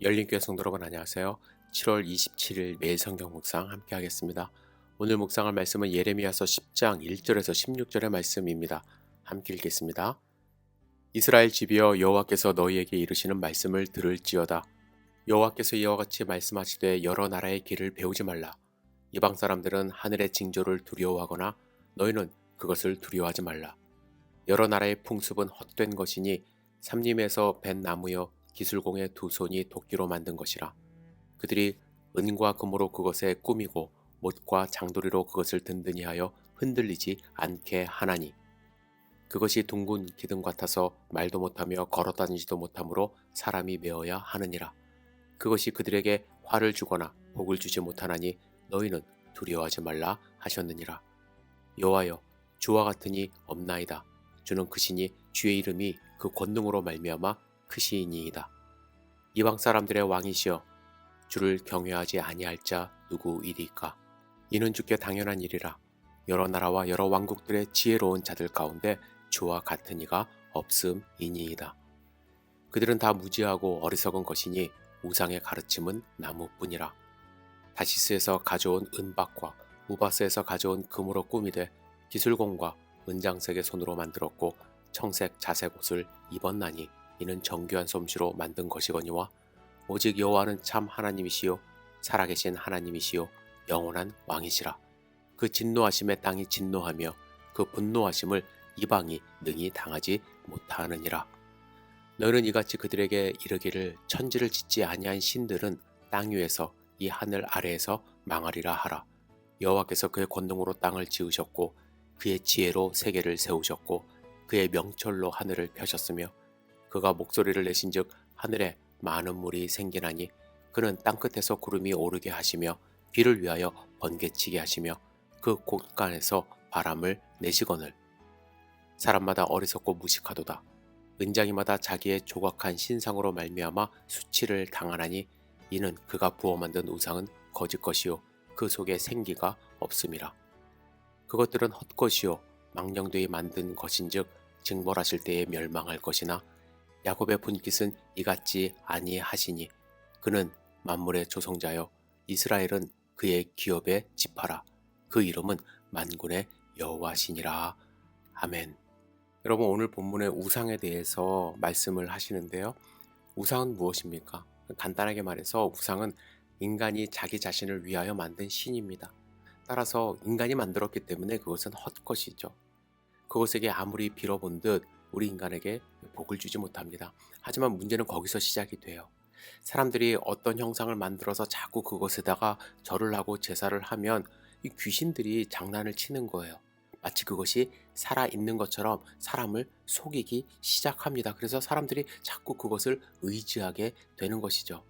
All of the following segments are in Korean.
열린교회 성도 여러분 안녕하세요. 7월 27일 매일 성경 묵상 함께 하겠습니다. 오늘 묵상할 말씀은 예레미야서 10장 1절에서 16절의 말씀입니다. 함께 읽겠습니다. 이스라엘 집이여 여호와께서 너희에게 이르시는 말씀을 들을지어다. 여호와께서 이와 같이 말씀하시되 여러 나라의 길을 배우지 말라. 이방 사람들은 하늘의 징조를 두려워하거나 너희는 그것을 두려워하지 말라. 여러 나라의 풍습은 헛된 것이니 삼림에서 벤 나무여 기술공의 두 손이 도끼로 만든 것이라. 그들이 은과 금으로 그것에 꾸미고 못과 장도리로 그것을 든든히 하여 흔들리지 않게 하나니 그것이 둥근 기둥 같아서 말도 못하며 걸어다니지도 못하므로 사람이 메어야 하느니라. 그것이 그들에게 화를 주거나 복을 주지 못하나니 너희는 두려워하지 말라 하셨느니라. 여호와여 주와 같으니 없나이다. 주는 크시니 주의 이름이 그 권능으로 말미암아 크시니이다. 이방 사람들의 왕이시여 주를 경외하지 아니할 자 누구이리까? 이는 주께 당연한 일이라. 여러 나라와 여러 왕국들의 지혜로운 자들 가운데 주와 같은 이가 없음이니이다. 그들은 다 무지하고 어리석은 것이니 우상의 가르침은 나무뿐이라. 다시스에서 가져온 은박과 우바스에서 가져온 금으로 꾸미되 기술공과 은장색의 손으로 만들었고 청색 자색 옷을 입었나니 이는 정교한 솜씨로 만든 것이거니와 오직 여호와는 참 하나님이시요 살아계신 하나님이시요 영원한 왕이시라. 그 진노하심에 땅이 진노하며 그 분노하심을 이방이 능히 당하지 못하느니라. 너희는 이같이 그들에게 이르기를 천지를 짓지 아니한 신들은 땅 위에서 이 하늘 아래에서 망하리라 하라. 여호와께서 그의 권능으로 땅을 지으셨고 그의 지혜로 세계를 세우셨고 그의 명철로 하늘을 펴셨으며 그가 목소리를 내신즉 하늘에 많은 물이 생기나니 그는 땅끝에서 구름이 오르게 하시며 비를 위하여 번개치게 하시며 그 곳간에서 바람을 내시거늘 사람마다 어리석고 무식하도다. 은장이마다 자기의 조각한 신상으로 말미암아 수치를 당하나니 이는 그가 부어 만든 우상은 거짓 것이요 그 속에 생기가 없음이라. 그것들은 헛것이요 망령되이 만든 것인즉 징벌하실 때에 멸망할 것이나 야곱의 분깃은 이같지 아니하시니 그는 만물의 조성자여 이스라엘은 그의 기업의 지파라. 그 이름은 만군의 여호와시니라. 아멘. 여러분 오늘 본문의 우상에 대해서 말씀을 하시는데요. 우상은 무엇입니까? 간단하게 말해서 우상은 인간이 자기 자신을 위하여 만든 신입니다. 따라서 인간이 만들었기 때문에 그것은 헛것이죠. 그것에게 아무리 빌어본 듯 우리 인간에게 복을 주지 못합니다. 하지만 문제는 거기서 시작이 돼요. 사람들이 어떤 형상을 만들어서 자꾸 그것에다가 절을 하고 제사를 하면 이 귀신들이 장난을 치는 거예요. 마치 그것이 살아있는 것처럼 사람을 속이기 시작합니다. 그래서 사람들이 자꾸 그것을 의지하게 되는 것이죠.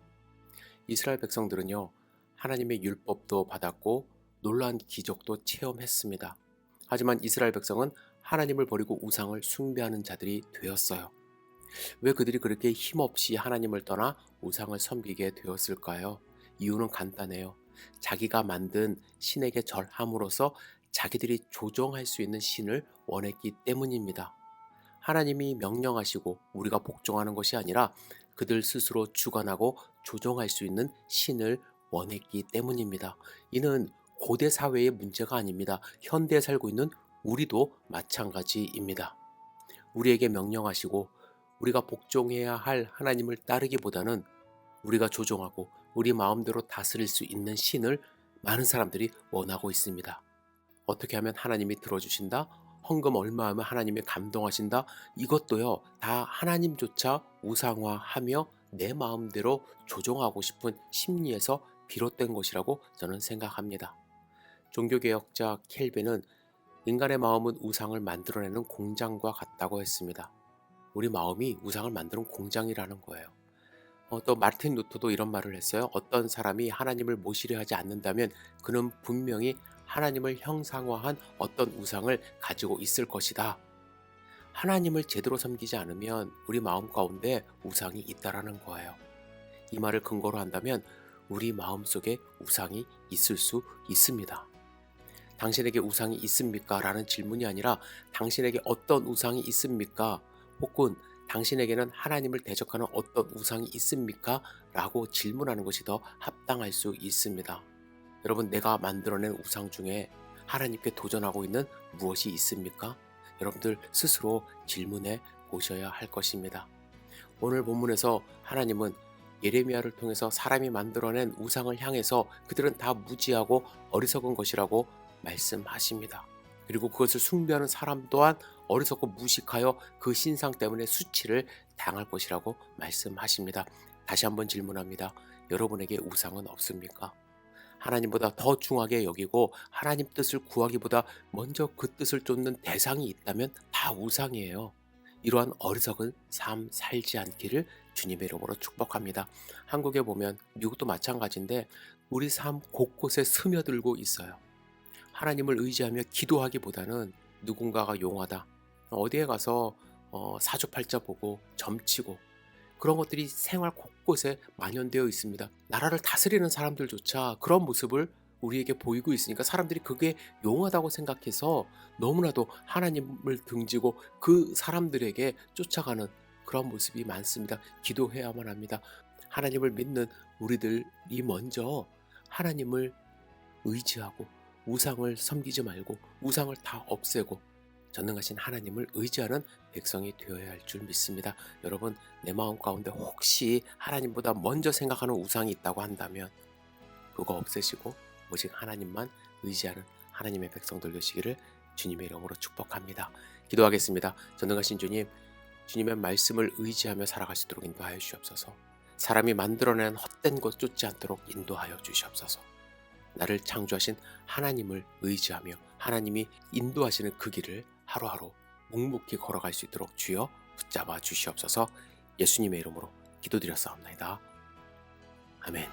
이스라엘 백성들은요, 하나님의 율법도 받았고 놀라운 기적도 체험했습니다. 하지만 이스라엘 백성은 하나님을 버리고 우상을 숭배하는 자들이 되었어요. 왜 그들이 그렇게 힘없이 하나님을 떠나 우상을 섬기게 되었을까요? 이유는 간단해요. 자기가 만든 신에게 절함으로써 자기들이 조종할 수 있는 신을 원했기 때문입니다. 하나님이 명령하시고 우리가 복종하는 것이 아니라 그들 스스로 주관하고 조종할 수 있는 신을 원했기 때문입니다. 이는 고대 사회의 문제가 아닙니다. 현대에 살고 있는 우리도 마찬가지입니다. 우리에게 명령하시고 우리가 복종해야 할 하나님을 따르기보다는 우리가 조종하고 우리 마음대로 다스릴 수 있는 신을 많은 사람들이 원하고 있습니다. 어떻게 하면 하나님이 들어주신다? 헌금 얼마 하면 하나님이 감동하신다? 이것도요, 다 하나님조차 우상화하며 내 마음대로 조종하고 싶은 심리에서 비롯된 것이라고 저는 생각합니다. 종교개혁자 켈빈은 인간의 마음은 우상을 만들어내는 공장과 같다고 했습니다. 우리 마음이 우상을 만드는 공장이라는 거예요. 또 마르틴 루터도 이런 말을 했어요. 어떤 사람이 하나님을 모시려 하지 않는다면 그는 분명히 하나님을 형상화한 어떤 우상을 가지고 있을 것이다. 하나님을 제대로 섬기지 않으면 우리 마음 가운데 우상이 있다라는 거예요. 이 말을 근거로 한다면 우리 마음속에 우상이 있을 수 있습니다. 당신에게 우상이 있습니까? 라는 질문이 아니라 당신에게 어떤 우상이 있습니까? 혹은 당신에게는 하나님을 대적하는 어떤 우상이 있습니까? 라고 질문하는 것이 더 합당할 수 있습니다. 여러분, 내가 만들어낸 우상 중에 하나님께 도전하고 있는 무엇이 있습니까? 여러분들 스스로 질문해 보셔야 할 것입니다. 오늘 본문에서 하나님은 예레미야를 통해서 사람이 만들어낸 우상을 향해서 그들은 다 무지하고 어리석은 것이라고 말씀하십니다. 그리고 그것을 숭배하는 사람 또한 어리석고 무식하여 그 신상 때문에 수치를 당할 것이라고 말씀하십니다. 다시 한번 질문합니다. 여러분에게 우상은 없습니까? 하나님보다 더 중하게 여기고 하나님 뜻을 구하기보다 먼저 그 뜻을 쫓는 대상이 있다면 다 우상이에요. 이러한 어리석은 삶 살지 않기를 주님의 이름으로 축복합니다. 한국에 보면, 미국도 마찬가지인데 우리 삶 곳곳에 스며들고 있어요. 하나님을 의지하며 기도하기보다는 누군가가 용하다, 어디에 가서 사주팔자 보고 점치고, 그런 것들이 생활 곳곳에 만연되어 있습니다. 나라를 다스리는 사람들조차 그런 모습을 우리에게 보이고 있으니까 사람들이 그게 용하다고 생각해서 너무나도 하나님을 등지고 그 사람들에게 쫓아가는 그런 모습이 많습니다. 기도해야만 합니다. 하나님을 믿는 우리들이 먼저 하나님을 의지하고 우상을 섬기지 말고 우상을 다 없애고 전능하신 하나님을 의지하는 백성이 되어야 할 줄 믿습니다. 여러분, 내 마음 가운데 혹시 하나님보다 먼저 생각하는 우상이 있다고 한다면 그거 없애시고 오직 하나님만 의지하는 하나님의 백성들 되시기를 주님의 이름으로 축복합니다. 기도하겠습니다. 전능하신 주님, 주님의 말씀을 의지하며 살아갈 수 있도록 인도하여 주시옵소서. 사람이 만들어낸 헛된 것 쫓지 않도록 인도하여 주시옵소서. 나를 창조하신 하나님을 의지하며 하나님이 인도하시는 그 길을 하루하루 묵묵히 걸어갈 수 있도록 주여 붙잡아 주시옵소서. 예수님의 이름으로 기도드렸사옵나이다. 아멘.